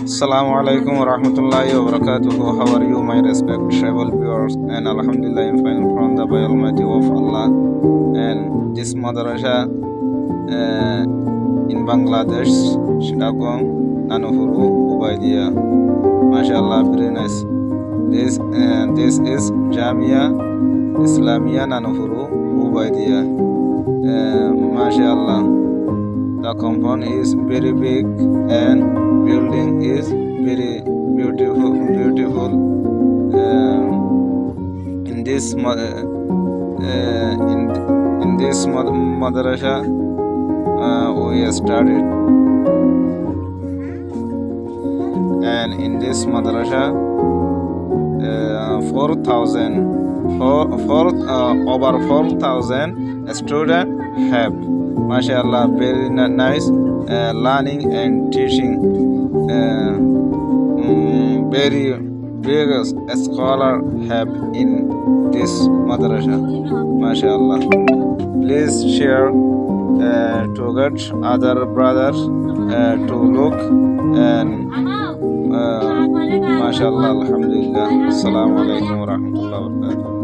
Assalamu alaikum wa rahmatullahi wa barakatuhu. How are you, my respected travel viewers? And alhamdulillah, I'm fine from the by Almighty of Allah. And this madrasa in Bangladesh, Chittagong, Nانوفور, عبیدیہ. MashaAllah, very nice. This is Jamia Islamia نانوفور, عبیدیہ. MashaAllah, the compound is very big and building is very beautiful. In this madrasa we studied, and in this madrasa over 4,000 students have. MashaAllah, very nice learning and teaching. Very big scholar have in this madrasa. MashaAllah. Please share to get other brothers to look and MashaAllah, alhamdulillah. Assalamu alaikum wa rahmatullahi wa barakatuh.